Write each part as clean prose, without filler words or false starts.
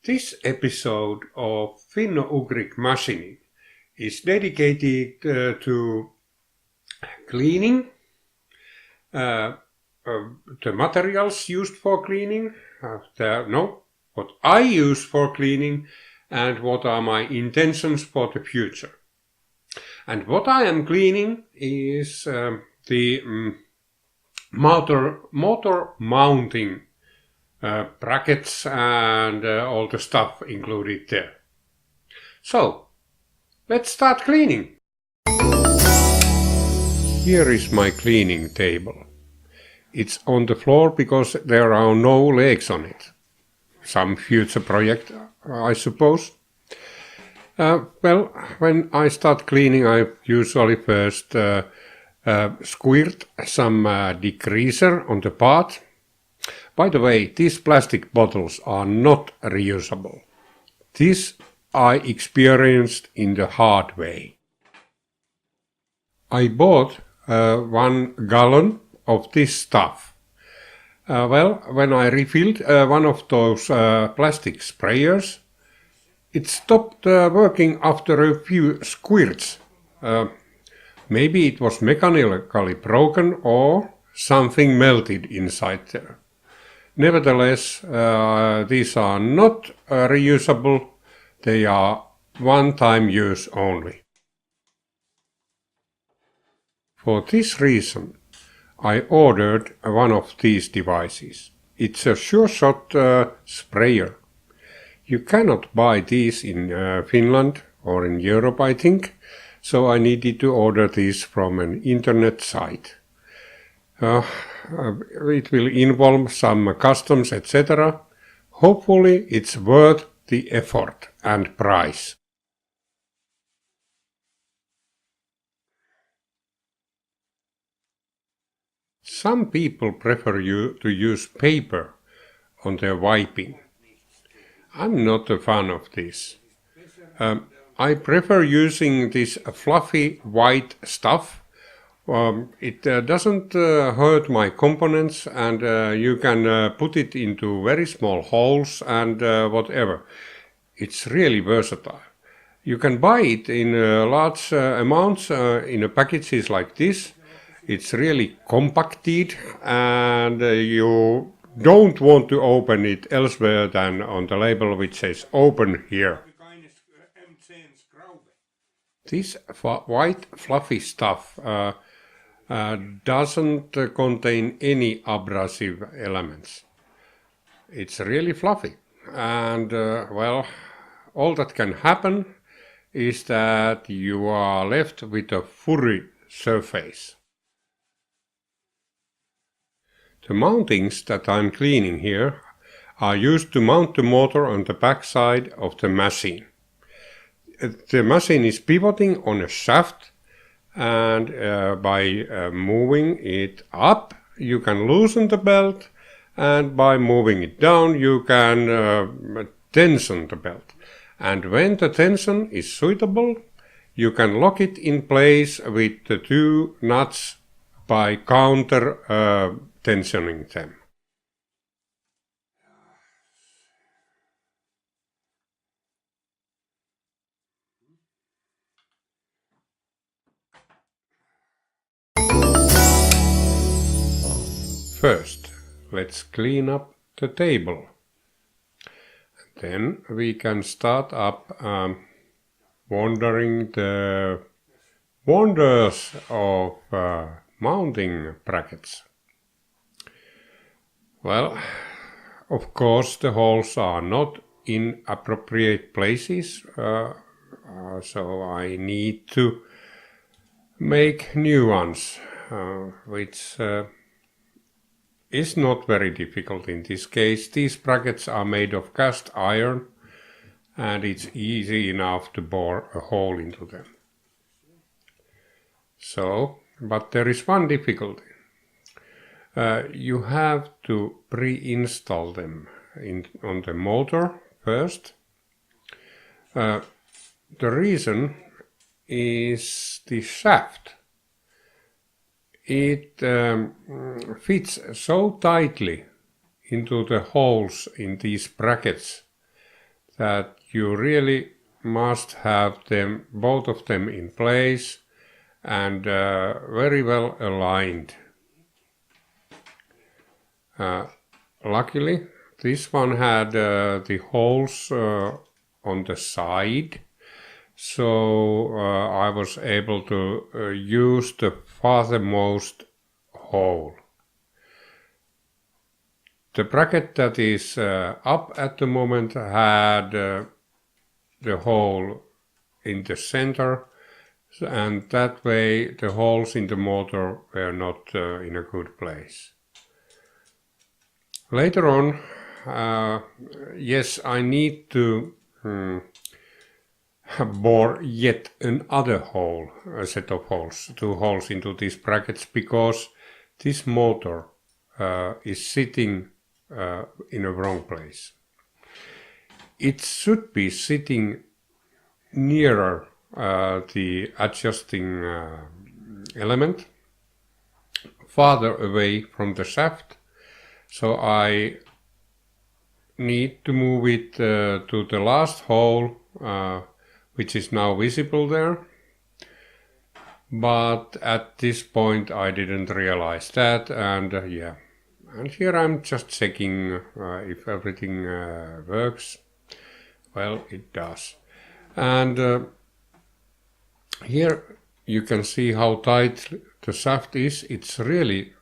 This episode of Finno-Ugric Machining is dedicated to cleaning, the materials used for cleaning, what I use for cleaning, and what are my intentions for the future. And what I am cleaning is the motor mounting brackets and all the stuff included there. So, let's start cleaning. Here is my cleaning table. It's on the floor because there are no legs on it. Some future project, I suppose. Well, when I start cleaning, I usually first squirt some degreaser on the part. By the way, these plastic bottles are not reusable. This I experienced in the hard way. I bought 1 gallon of this stuff. When I refilled one of those plastic sprayers, it stopped working after a few squirts. Maybe it was mechanically broken or something melted inside there. Nevertheless, these are not reusable, they are one-time use only. For this reason, I ordered one of these devices. It's a SureShot sprayer. You cannot buy these in Finland or in Europe, I think, so I needed to order these from an internet site. It will involve some customs, etc. Hopefully it's worth the effort and price. Some people prefer to use paper on their wiping. I'm not a fan of this. I prefer using this fluffy white stuff. It doesn't hurt my components, and you can put it into very small holes and whatever. It's really versatile. You can buy it in large amounts in packages like this. It's really compacted, and you don't want to open it elsewhere than on the label which says open here. This white fluffy stuff doesn't contain any abrasive elements. It's really fluffy, and all that can happen is that you are left with a furry surface. The mountings that I'm cleaning here are used to mount the motor on the backside of the machine. The machine is pivoting on a shaft, and by moving it up you can loosen the belt, and by moving it down you can tension the belt. And when the tension is suitable, you can lock it in place with the 2 nuts by counter tensioning them. First, let's clean up the table. Then we can start up wondering the wonders of mounting brackets. Well, of course the holes are not in appropriate places, so I need to make new ones, which is not very difficult in this case. These brackets are made of cast iron, and it's easy enough to bore a hole into them. But there is one difficulty. You have to pre-install them on the motor first. The reason is the shaft. It fits so tightly into the holes in these brackets that you really must have them, both of them in place and very well aligned. Luckily, this one had the holes on the side, so I was able to use the farthermost hole. The bracket that is up at the moment had the hole in the center, and that way the holes in the motor were not in a good place. Later on, yes, I need to bore yet another hole, a set of holes, 2 holes into these brackets, because this motor is sitting in a wrong place. It should be sitting nearer the adjusting element, farther away from the shaft, so I need to move it to the last hole, which is now visible there. But at this point I didn't realize that, and yeah, and here I'm just checking if everything works. Well, it does. And here you can see how tight the shaft is. It's really,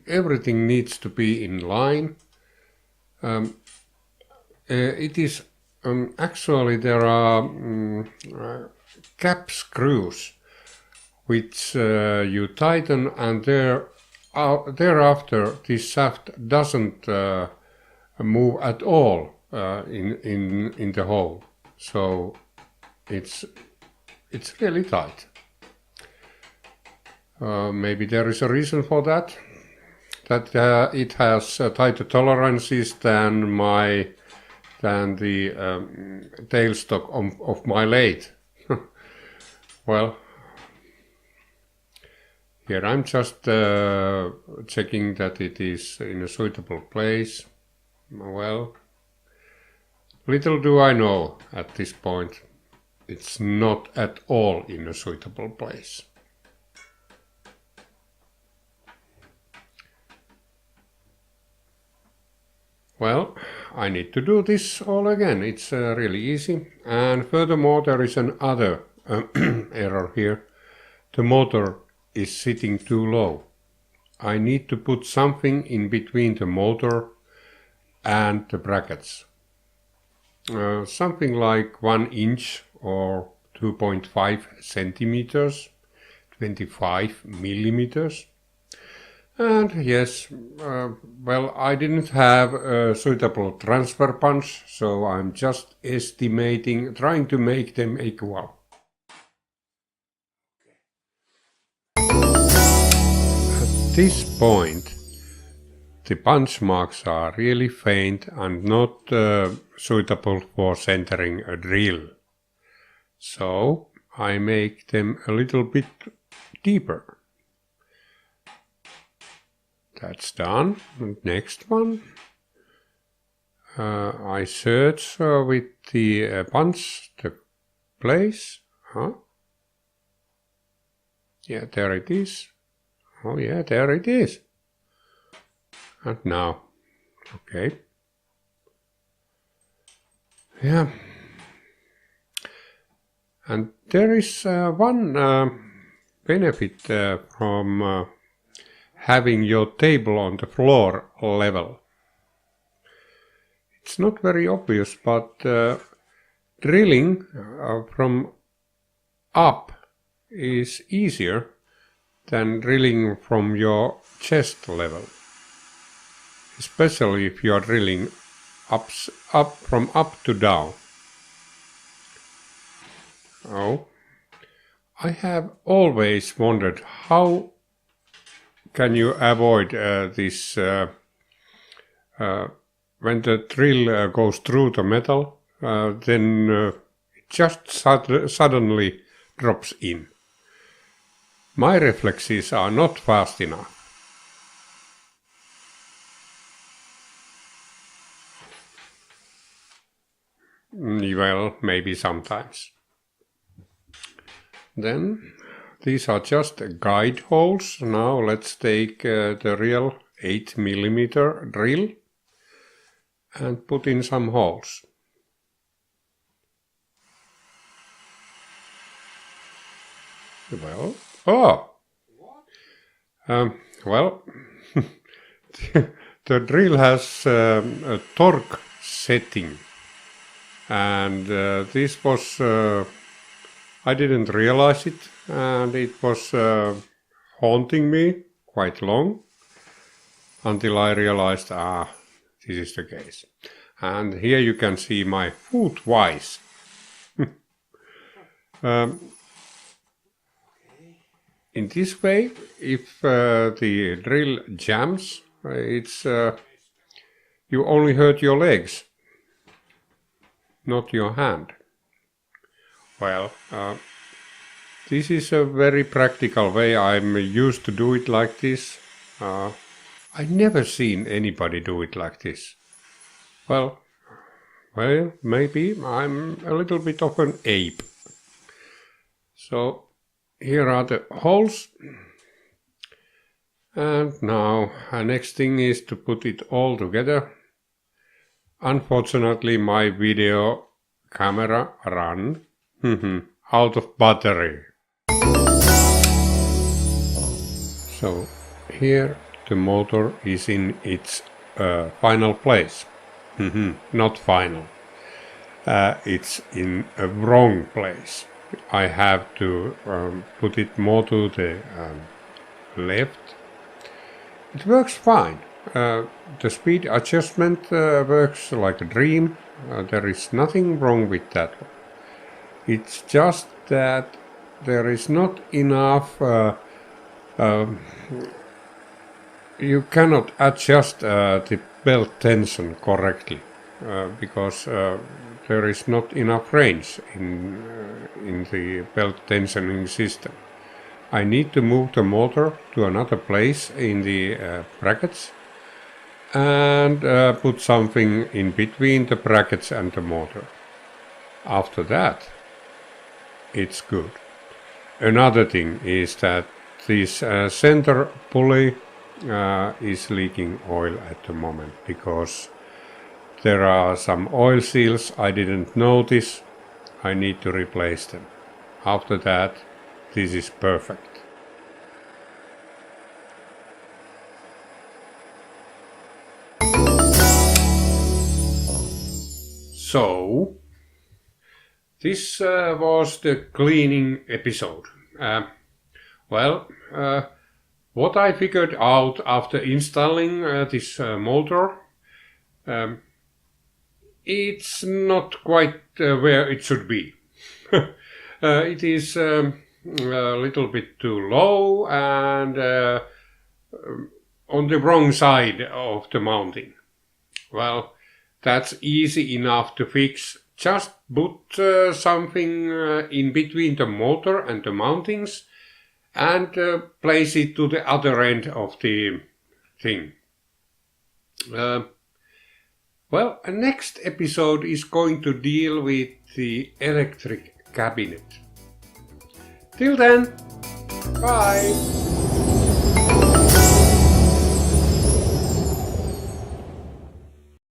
everything needs to be in line. It is actually, there are cap screws which you tighten, and thereafter this shaft doesn't move at all in the hole. So it's really tight. Maybe there is a reason for that. That it has tighter tolerances than the tailstock of my lathe. Well, here I'm just checking that it is in a suitable place. Well, little do I know at this point, it's not at all in a suitable place. Well, I need to do this all again. It's really easy. And furthermore, there is another error here. The motor is sitting too low. I need to put something in between the motor and the brackets. Something like 1 inch or 2.5 centimeters, 25 millimeters. And yes, well, I didn't have a suitable transfer punch, so I'm just estimating, trying to make them equal. At this point, the punch marks are really faint and not suitable for centering a drill. So I make them a little bit deeper. That's done. Next one. I search with the punch the place. Yeah, there it is. Oh yeah, there it is. And now, okay. Yeah. And there is one benefit from having your table on the floor level. It's not very obvious, but drilling from up is easier than drilling from your chest level, especially if you are drilling from up to down. Oh, I have always wondered how can you avoid this when the drill goes through the metal, then it just suddenly drops in. My reflexes are not fast enough. Well, maybe sometimes. Then these are just guide holes. Now let's take the real 8mm drill and put in some holes. Well, well, the drill has a torque setting, and this was, I didn't realize it, and it was haunting me quite long until I realized, this is the case. And here you can see my foot wise. In this way, if the drill jams, it's you only hurt your legs, not your hand. Well, this is a very practical way. I'm used to do it like this. I've never seen anybody do it like this. Well, maybe I'm a little bit of an ape. So here are the holes. And now next thing is to put it all together. Unfortunately, my video camera ran out of battery. So here the motor is in its final place. Not final. It's in a wrong place. I have to put it more to the left. It works fine. The speed adjustment works like a dream. There is nothing wrong with that. It's just that there is not enough. You cannot adjust the belt tension correctly because there is not enough range in the belt tensioning system. I need to move the motor to another place in the brackets and put something in between the brackets and the motor. After that, it's good. Another thing is that this center pulley is leaking oil at the moment because there are some oil seals I didn't notice. I need to replace them. After that, this is perfect. So, this was the cleaning episode. What I figured out after installing this motor, it's not quite where it should be. It is a little bit too low and on the wrong side of the mounting. Well, that's easy enough to fix. Just put something in between the motor and the mountings and place it to the other end of the thing. Well, the next episode is going to deal with the electric cabinet. Till then, bye!